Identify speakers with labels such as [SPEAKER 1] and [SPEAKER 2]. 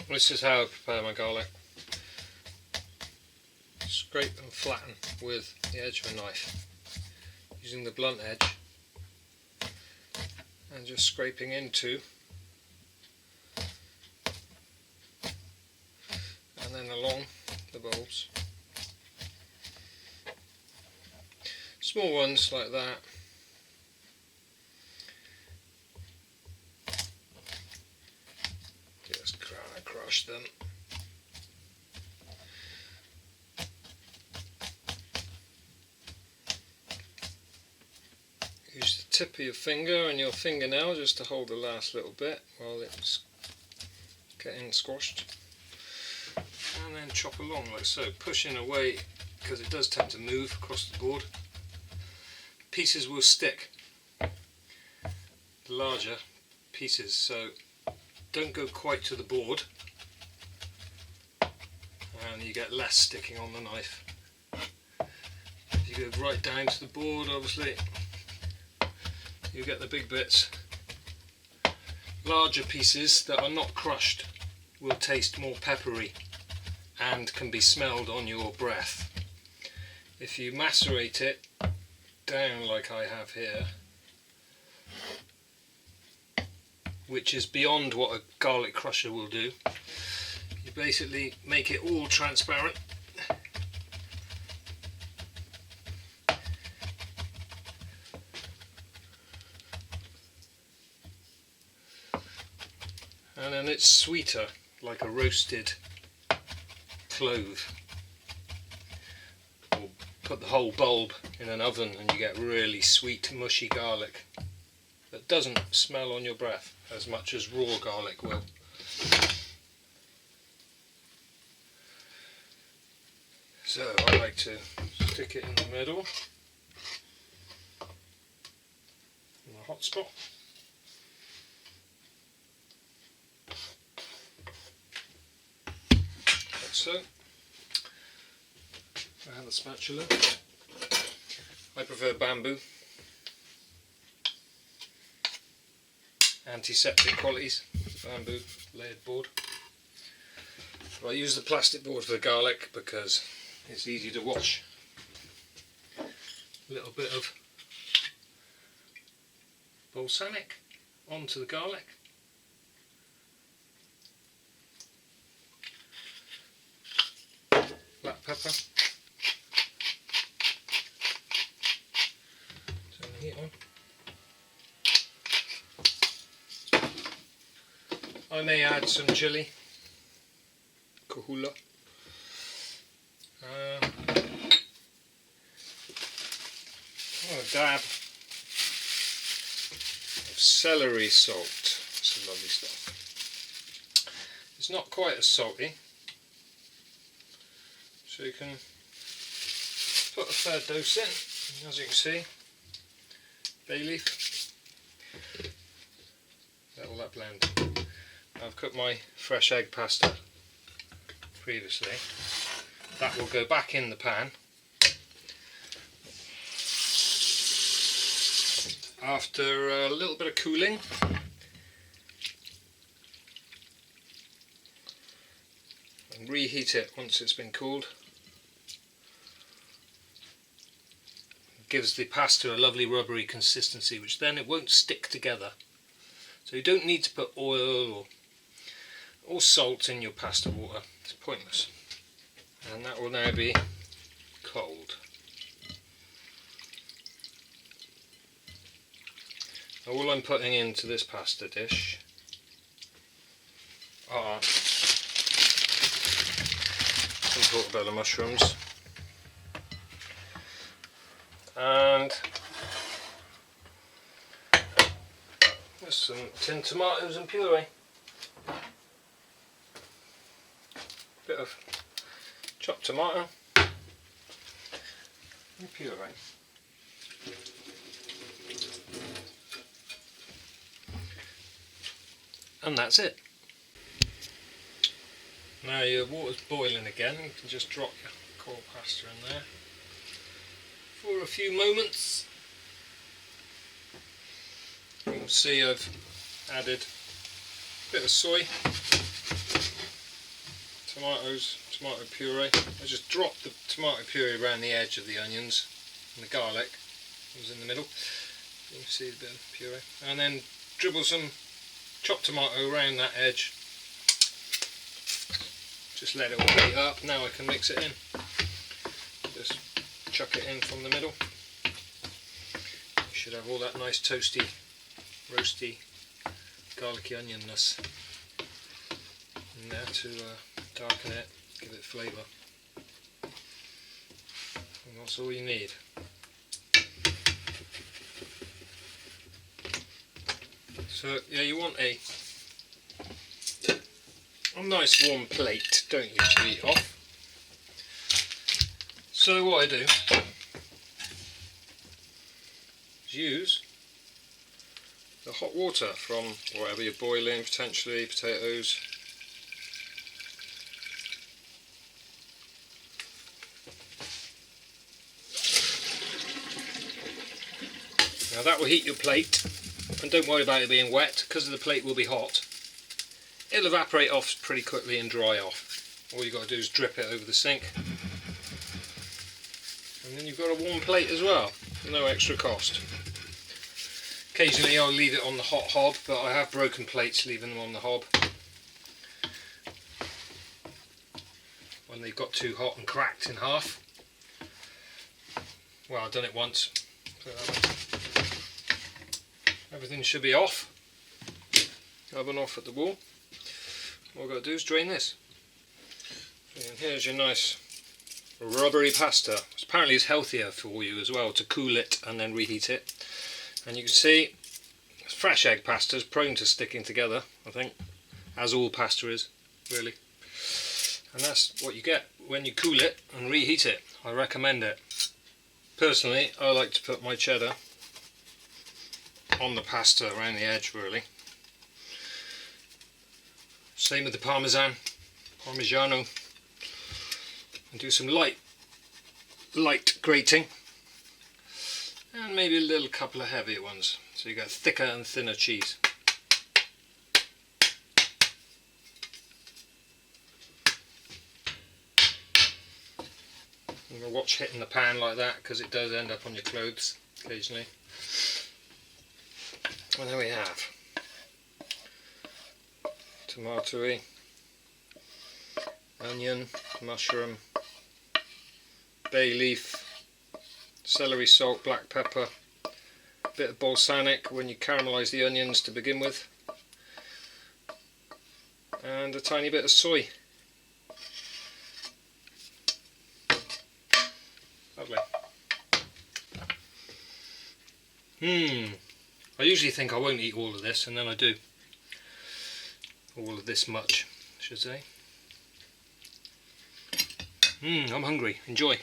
[SPEAKER 1] This is how I prepare my garlic. Scrape and flatten with the edge of a knife, using the blunt edge, and just scraping into and then along the bulbs. Small ones like that. Just crush them. Use the tip of your finger and your fingernail just to hold the last little bit while it's getting squashed. And then chop along like so, pushing away because it does tend to move across the board. Pieces will stick, the larger pieces, so don't go quite to the board and you get less sticking on the knife. If you go right down to the board, obviously you get the big bits. Larger pieces that are not crushed will taste more peppery and can be smelled on your breath. If you macerate it down like I have here, which is beyond what a garlic crusher will do, you basically make it all transparent. And then it's sweeter, like a roasted clove. Or put the whole bulb in an oven and you get really sweet, mushy garlic that doesn't smell on your breath as much as raw garlic will. So I like to stick it in the middle, in the hot spot. Like so. I have a spatula. I prefer bamboo. Antiseptic qualities, bamboo layered board. But I use the plastic board for the garlic because it's easy to wash. A little bit of balsamic onto the garlic. Black pepper. Turn the heat on. I may add some chili, cajula, a dab of celery salt. Some lovely stuff. It's not quite as salty, so you can put a fair dose in. As you can see, bay leaf, let all that blend. I've cooked my fresh egg pasta previously. That will go back in the pan after a little bit of cooling. And reheat it once it's been cooled. It gives the pasta a lovely rubbery consistency, which then it won't stick together. So you don't need to put oil or salt in your pasta water, it's pointless. And that will now be cold. Now all I'm putting into this pasta dish are some portobello mushrooms and just some tinned tomatoes and puree. Bit of chopped tomato and puree. And that's it. Now your water's boiling again, you can just drop your cold pasta in there for a few moments. You can see I've added a bit of soy, tomato puree. I just dropped the tomato puree around the edge of the onions and the garlic. It was in the middle. You can see a bit of puree. And then dribble some chopped tomato around that edge. Just let it all heat up. Now I can mix it in. Just chuck it in from the middle. You should have all that nice toasty, roasty, garlicky onionness in there to darken it, give it flavour. And that's all you need. So yeah, you want a nice warm plate, don't you, to eat off. So what I do is use the hot water from whatever you're boiling, potentially potatoes. Now that will heat your plate, and don't worry about it being wet because the plate will be hot. It'll evaporate off pretty quickly and dry off. All you've got to do is drip it over the sink. And then you've got a warm plate as well, no extra cost. Occasionally I'll leave it on the hot hob, but I have broken plates leaving them on the hob when they've got too hot and cracked in half. Well, I've done it once. Everything should be off. Oven off at the wall. All I've got to do is drain this. And here's your nice rubbery pasta. Apparently it's healthier for you as well to cool it and then reheat it. And you can see fresh egg pasta is prone to sticking together, I think, as all pasta is, really. And that's what you get when you cool it and reheat it. I recommend it. Personally, I like to put my cheddar on the pasta around the edge, really. Same with the Parmigiano, and do some light grating, and maybe a little couple of heavier ones, so you get thicker and thinner cheese. I'm going to watch hitting the pan like that because it does end up on your clothes occasionally. And there we have tomatoey, onion, mushroom, bay leaf, celery salt, black pepper, a bit of balsamic when you caramelise the onions to begin with, and a tiny bit of soy. Lovely. I usually think I won't eat all of this, and then I do. All of this much, I should say. I'm hungry. Enjoy.